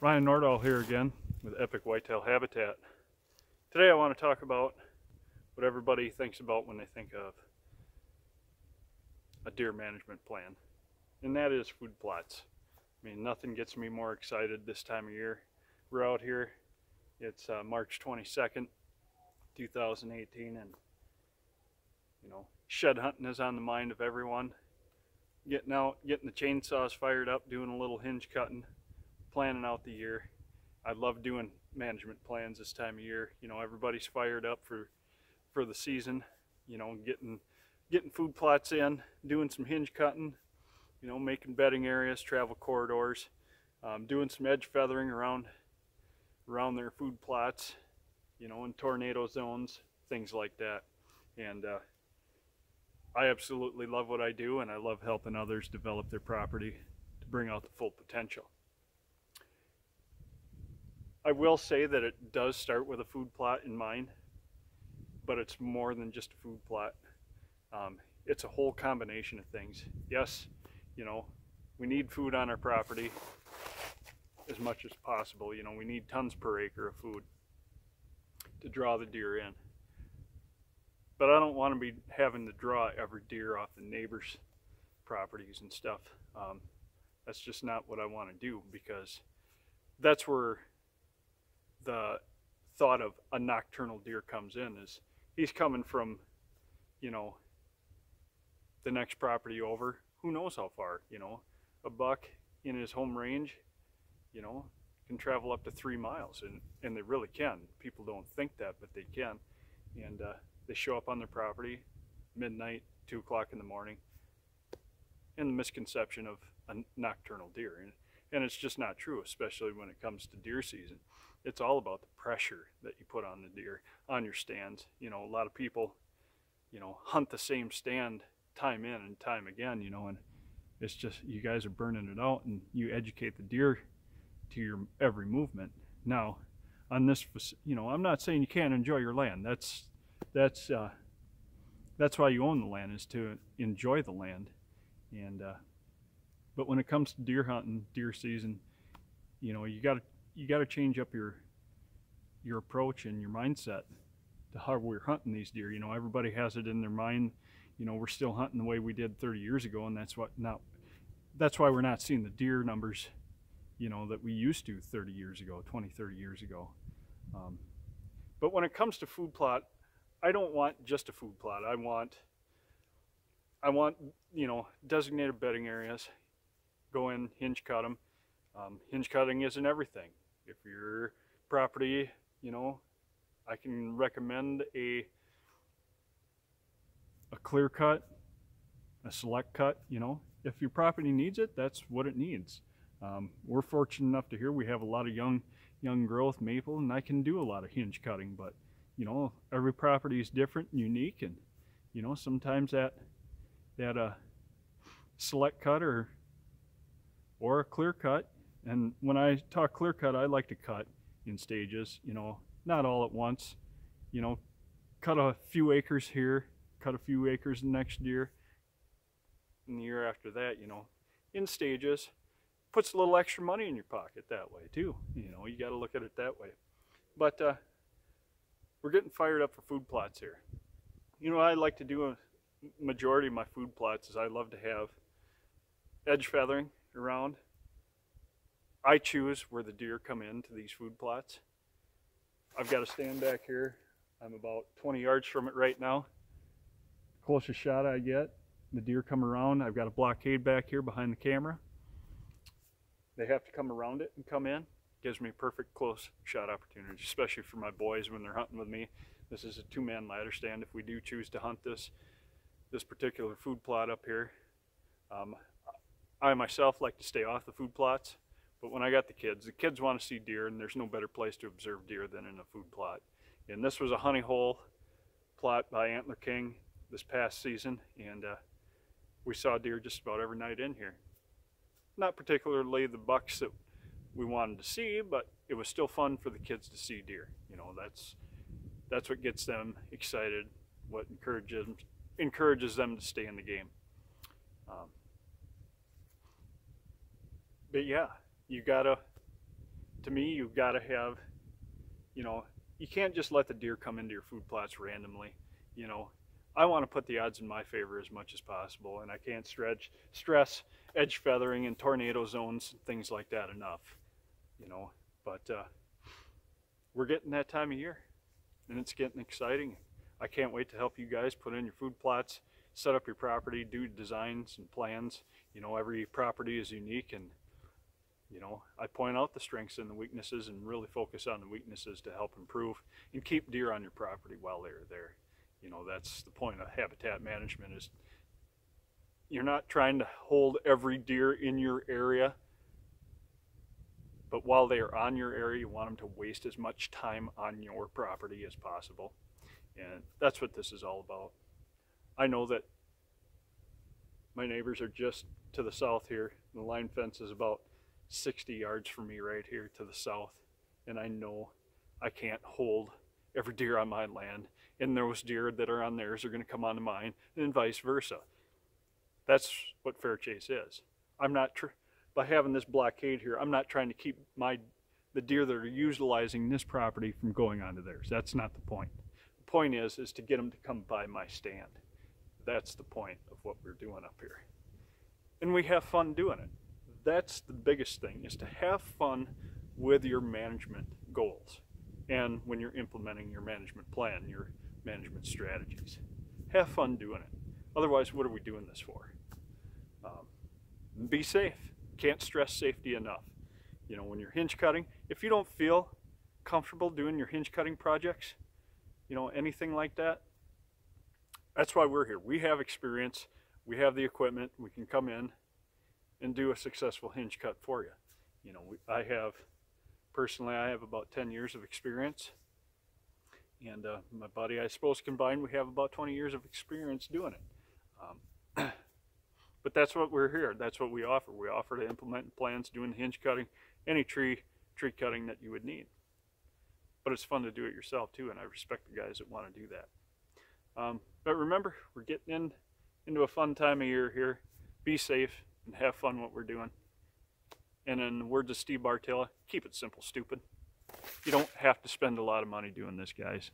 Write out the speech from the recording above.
Ryan Nordahl here again with Epic Whitetail Habitat. Today I want to talk about what everybody thinks about when they think of a deer management plan, and that is food plots. I mean, nothing gets me more excited this time of year. We're out here, it's March 22nd, 2018, and shed hunting is on the mind of everyone. Getting out, getting the chainsaws fired up, doing a little hinge cutting, planning out the year. I love doing management plans this time of year. Everybody's fired up for the season. Getting food plots in, doing some hinge cutting, making bedding areas, travel corridors, doing some edge feathering around their food plots, in tornado zones, things like that. And I absolutely love what I do, and I love helping others develop their property to bring out the full potential. I will say that it does start with a food plot in mind, but it's more than just a food plot. It's a whole combination of things. Yes, we need food on our property as much as possible. We need tons per acre of food to draw the deer in. But I don't want to be having to draw every deer off the neighbors' properties and stuff. That's just not what I want to do, because that's where the thought of a nocturnal deer comes in. Is he's coming from the next property over, who knows how far. A buck in his home range can travel up to 3 miles, and they really can. People don't think that, but they can. And they show up on their property midnight, 2 o'clock in the morning, and the misconception of a nocturnal deer, and it's just not true, especially when it comes to deer season. It's all about the pressure that you put on the deer, on your stands. A lot of people, hunt the same stand time in and time again, and it's just, you guys are burning it out, and you educate the deer to your every movement. Now, on this, I'm not saying you can't enjoy your land. That's why you own the land, is to enjoy the land. And but when it comes to deer hunting, deer season, you gotta change up your approach and your mindset to how we're hunting these deer. Everybody has it in their mind, we're still hunting the way we did 30 years ago, and that's why we're not seeing the deer numbers that we used to 30 years ago, 30 years ago. But when it comes to food plot, I don't want just a food plot. I want designated bedding areas. Go in, hinge cut them. Hinge cutting isn't everything. If your property, I can recommend a clear cut, a select cut. If your property needs it, that's what it needs. We're fortunate enough to here we have a lot of young growth maple, and I can do a lot of hinge cutting. But every property is different and unique, and sometimes that select cut or a clear cut. And when I talk clear cut, I like to cut in stages, not all at once. Cut a few acres here, cut a few acres the next year, and the year after that, in stages. Puts a little extra money in your pocket that way too. You got to look at it that way. But we're getting fired up for food plots here. I like to do a majority of my food plots is I love to have edge feathering around. I choose where the deer come into these food plots. I've got a stand back here. I'm about 20 yards from it right now. Closest shot I get, the deer come around. I've got a blockade back here behind the camera. They have to come around it and come in. Gives me a perfect close shot opportunity, especially for my boys when they're hunting with me. This is a 2-man ladder stand if we do choose to hunt this particular food plot up here. I myself like to stay off the food plots, but when I got the kids want to see deer, and there's no better place to observe deer than in a food plot. And this was a honey hole plot by Antler King this past season, and we saw deer just about every night in here. Not particularly the bucks that we wanted to see, but it was still fun for the kids to see deer. That's what gets them excited, what encourages them to stay in the game. But yeah, you gotta to me, you've got to have, you know, you can't just let the deer come into your food plots randomly. You know, I want to put the odds in my favor as much as possible, and I can't stress edge feathering and tornado zones and things like that enough, you know. But we're getting that time of year, and it's getting exciting. I can't wait to help you guys put in your food plots, set up your property, do designs and plans. You know, every property is unique, and you know, I point out the strengths and the weaknesses and really focus on the weaknesses to help improve and keep deer on your property while they're there. You know, that's the point of habitat management, is you're not trying to hold every deer in your area, but while they are on your area, you want them to waste as much time on your property as possible. And that's what this is all about. I know that my neighbors are just to the south here. The line fence is about 60 yards from me right here to the south. And I know I can't hold every deer on my land, and those deer that are on theirs are going to come onto mine, and vice versa. That's what fair chase is. I'm not, by having this blockade here, I'm not trying to keep the deer that are utilizing this property from going onto theirs. That's not the point. The point is to get them to come by my stand. That's the point of what we're doing up here. And we have fun doing it. That's the biggest thing, is to have fun with your management goals and when you're implementing your management plan, your management strategies. Have fun doing it. Otherwise, what are we doing this for? Be safe. Can't stress safety enough. You know, when you're hinge cutting, if you don't feel comfortable doing your hinge cutting projects, you know, anything like that, that's why we're here. We have experience, we have the equipment, we can come in and do a successful hinge cut for you. You know, personally, I have about 10 years of experience, and my buddy, I suppose combined, we have about 20 years of experience doing it. But that's what we're here. That's what we offer. We offer to implement plans, doing hinge cutting, any tree cutting that you would need. But it's fun to do it yourself too, and I respect the guys that want to do that. But remember, we're getting into a fun time of year here. Be safe and have fun what we're doing. And in the words of Steve Bartella, keep it simple, stupid. You don't have to spend a lot of money doing this, guys.